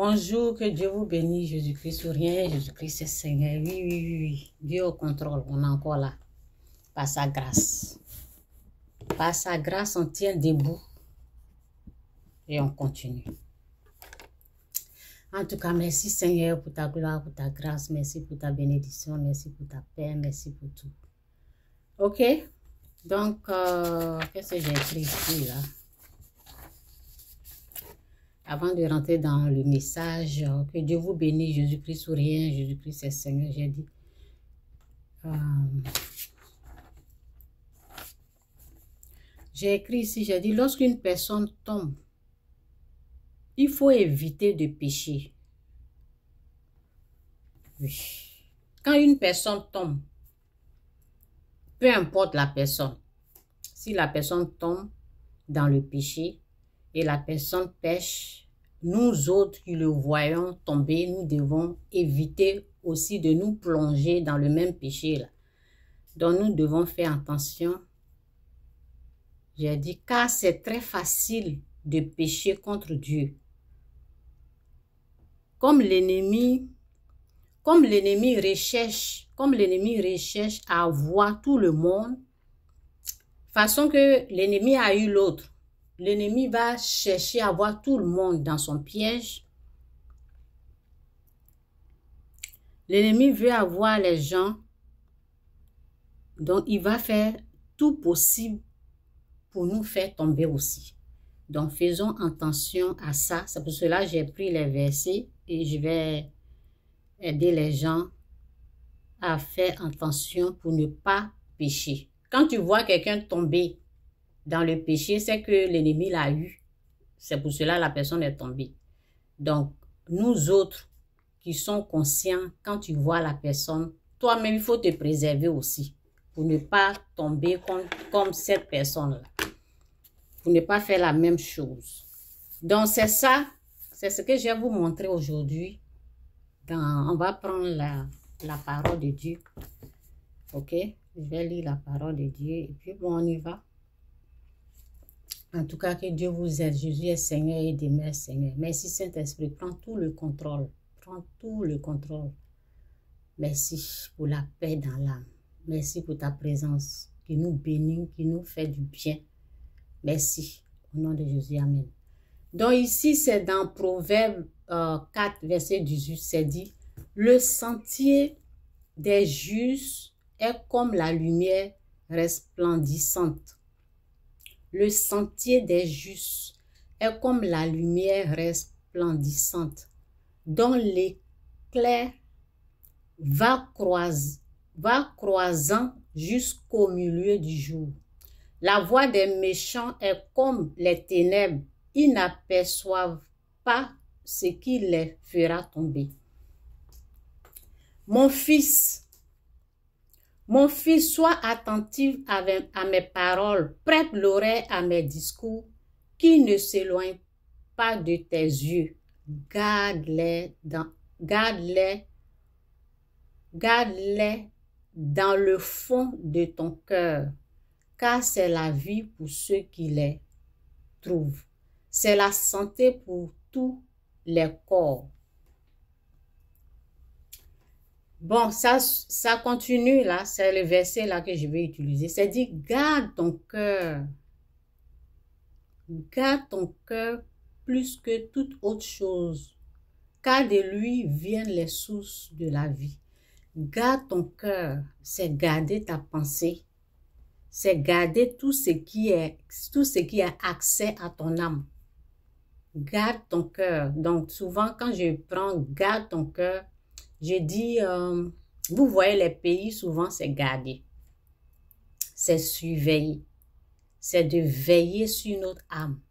Bonjour, que Dieu vous bénisse, Jésus-Christ ou rien, Jésus-Christ est Seigneur. Oui. Dieu au contrôle, on est encore là. Par sa grâce. Par sa grâce, on tient debout. Et on continue. En tout cas, merci Seigneur pour ta gloire, pour ta grâce. Merci pour ta bénédiction. Merci pour ta paix. Merci pour tout. Ok? Donc, qu'est-ce que j'ai écrit ici là? Avant de rentrer dans le message, que Dieu vous bénisse, Jésus-Christ ou rien, Jésus-Christ est Seigneur, j'ai dit. J'ai écrit ici, j'ai dit, lorsqu'une personne tombe, il faut éviter de pécher. Oui. Quand une personne tombe, peu importe la personne, si la personne tombe dans le péché et la personne pêche, nous autres qui le voyons tomber, nous devons éviter aussi de nous plonger dans le même péché là. Donc nous devons faire attention. J'ai dit, car c'est très facile de pécher contre Dieu. Comme l'ennemi recherche à voir tout le monde, façon que l'ennemi a eu l'autre. L'ennemi va chercher à voir tout le monde dans son piège. L'ennemi veut avoir les gens, donc il va faire tout possible pour nous faire tomber aussi. Donc faisons attention à ça. C'est pour cela que j'ai pris les versets et je vais aider les gens à faire attention pour ne pas pécher. Quand tu vois quelqu'un tomber dans le péché, c'est que l'ennemi l'a eu. C'est pour cela que la personne est tombée. Donc, nous autres qui sommes conscients, quand tu vois la personne, toi-même, il faut te préserver aussi pour ne pas tomber comme cette personne-là. Pour ne pas faire la même chose. Donc, c'est ça, c'est ce que je vais vous montrer aujourd'hui. On va prendre la parole de Dieu. Ok? Je vais lire la parole de Dieu et puis bon, on y va. En tout cas, que Dieu vous aide. Jésus est Seigneur et demeure Seigneur. Merci Saint-Esprit. Prends tout le contrôle. Prends tout le contrôle. Merci pour la paix dans l'âme. Merci pour ta présence qui nous bénit, qui nous fait du bien. Merci. Au nom de Jésus. Amen. Donc ici, c'est dans Proverbe 4, verset 18. C'est dit, le sentier des justes est comme la lumière resplendissante. Le sentier des justes est comme la lumière resplendissante, dont l'éclair va croisant jusqu'au milieu du jour. La voie des méchants est comme les ténèbres. Ils n'aperçoivent pas ce qui les fera tomber. Mon fils, sois attentif à mes paroles, prête l'oreille à mes discours, qui ne s'éloignent pas de tes yeux. Garde-les dans le fond de ton cœur, car c'est la vie pour ceux qui les trouvent. C'est la santé pour tous les corps. Bon, ça continue là, c'est le verset là que je vais utiliser. C'est dit, garde ton cœur. Garde ton cœur plus que toute autre chose, car de lui viennent les sources de la vie. Garde ton cœur, c'est garder ta pensée. C'est garder tout ce qui a accès à ton âme. Garde ton cœur. Donc souvent quand je prends garde ton cœur, je dis, vous voyez les pays, souvent c'est garder, c'est surveiller, c'est de veiller sur notre âme,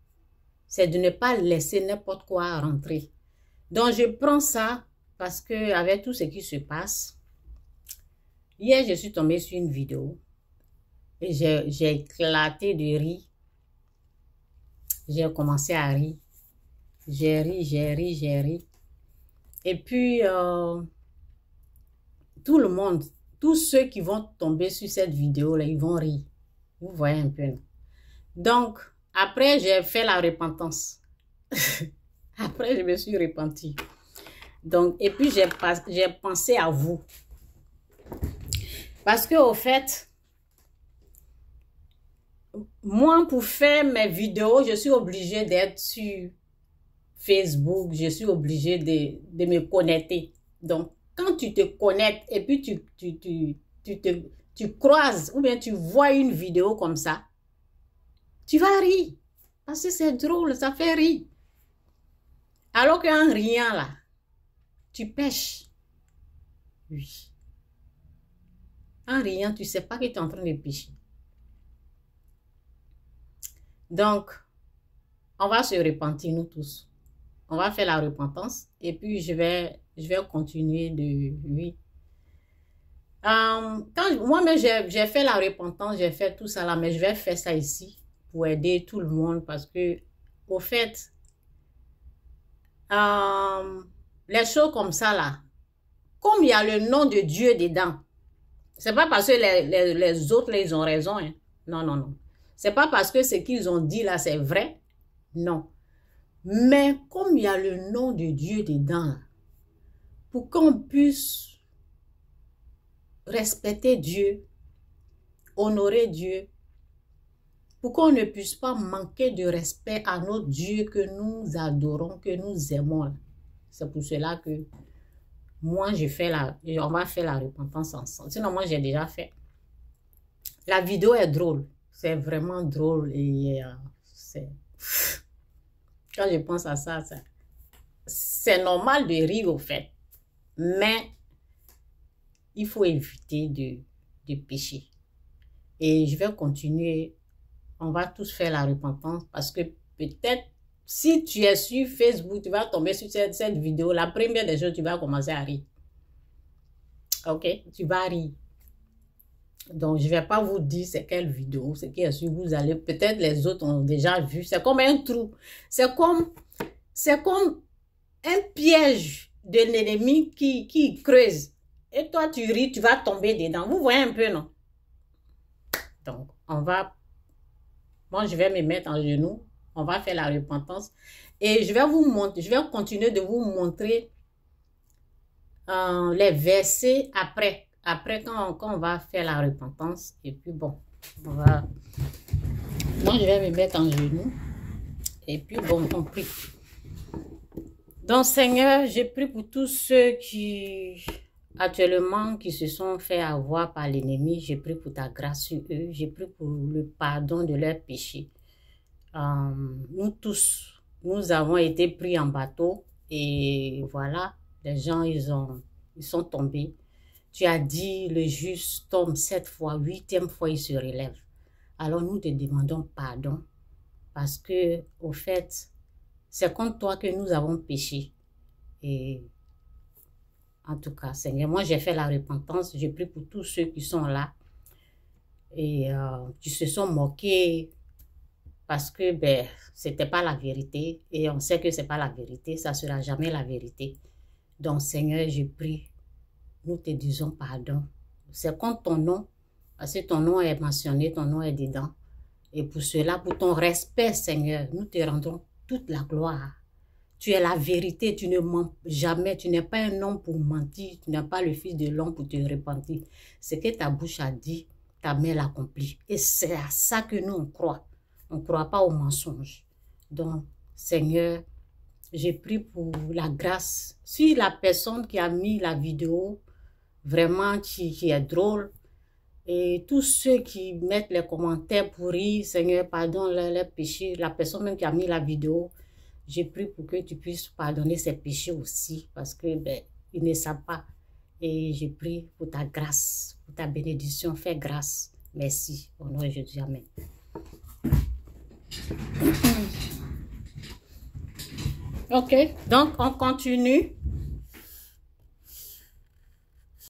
c'est de ne pas laisser n'importe quoi rentrer. Donc je prends ça parce que avec tout ce qui se passe, hier je suis tombée sur une vidéo et j'ai éclaté de rire. J'ai commencé à rire, j'ai ri. Et puis, tout le monde, tous ceux qui vont tomber sur cette vidéo-là, ils vont rire. Vous voyez un peu. Donc, après, j'ai fait la repentance. Après, je me suis repentie. Donc, et puis, j'ai pensé à vous. Parce que, au fait, moi, pour faire mes vidéos, je suis obligée d'être sur Facebook. Je suis obligée de me connecter. Donc, quand tu te connectes et puis tu croises ou bien tu vois une vidéo comme ça, tu vas rire. Parce que c'est drôle, ça fait rire. Alors qu'en riant là, tu pêches. Oui. En riant, tu ne sais pas que tu es en train de pêcher. Donc, on va se repentir nous tous. On va faire la repentance et puis je vais continuer de... Oui. Moi-même, j'ai fait la repentance, j'ai fait tout ça là, mais je vais faire ça ici pour aider tout le monde parce que, au fait, les choses comme ça là, comme il y a le nom de Dieu dedans, c'est pas parce que les autres, là, ils ont raison. Hein. Non, non, non. C'est pas parce que ce qu'ils ont dit là, c'est vrai. Non. Mais comme il y a le nom de Dieu dedans, là, pour qu'on puisse respecter Dieu, honorer Dieu, pour qu'on ne puisse pas manquer de respect à notre Dieu que nous adorons, que nous aimons. C'est pour cela que moi, on va faire la repentance ensemble. Sinon, moi, j'ai déjà fait. La vidéo est drôle. C'est vraiment drôle. Et quand je pense à ça, c'est normal de rire au fait. Mais il faut éviter de pécher. Et je vais continuer. On va tous faire la repentance parce que peut-être si tu es sur Facebook, tu vas tomber sur cette vidéo. La première des choses, tu vas commencer à rire. Ok? Tu vas rire. Donc, je ne vais pas vous dire c'est quelle vidéo, c'est qui est sur. Vous allez, peut-être les autres ont déjà vu. C'est comme un trou. C'est comme un piège de l'ennemi qui creuse. Et toi, tu ris, tu vas tomber dedans. Vous voyez un peu, non? Donc, moi, je vais me mettre en genoux. On va faire la repentance. Et je vais continuer de vous montrer les versets après. Après, quand on va faire la repentance. Et puis, bon, moi, je vais me mettre en genoux. Et puis, bon, on prie. Donc, Seigneur, j'ai prié pour tous ceux qui... actuellement, qui se sont fait avoir par l'ennemi, j'ai prié pour ta grâce sur eux, j'ai prié pour le pardon de leurs péchés. Nous tous, nous avons été pris en bateau et voilà, les gens, ils sont tombés. Tu as dit, le juste tombe 7 fois, 8e fois, il se relève. Alors nous te demandons pardon parce que, au fait, c'est contre toi que nous avons péché. Et en tout cas, Seigneur, moi j'ai fait la repentance, j'ai prié pour tous ceux qui sont là et qui se sont moqués parce que c'était pas la vérité et on sait que c'est pas la vérité, ça sera jamais la vérité. Donc Seigneur, je prie, nous te disons pardon. C'est contre ton nom, parce que ton nom est mentionné, ton nom est dedans. Et pour cela, pour ton respect, Seigneur, nous te rendons toute la gloire. Tu es la vérité, tu ne mens jamais, tu n'es pas un homme pour mentir, tu n'es pas le fils de l'homme pour te repentir. Ce que ta bouche a dit, ta main l'accomplit. Et c'est à ça que nous on croit. On ne croit pas aux mensonges. Donc, Seigneur, j'ai prié pour la grâce. Si la personne qui a mis la vidéo, vraiment qui est drôle, et tous ceux qui mettent les commentaires pour rire, Seigneur, pardonne leurs péchés, la personne même qui a mis la vidéo, j'ai prié pour que tu puisses pardonner ses péchés aussi, parce que ils ne savent pas. Et j'ai prié pour ta grâce, pour ta bénédiction. Fais grâce. Merci. Au nom de Jésus. Amen. Ok, donc on continue.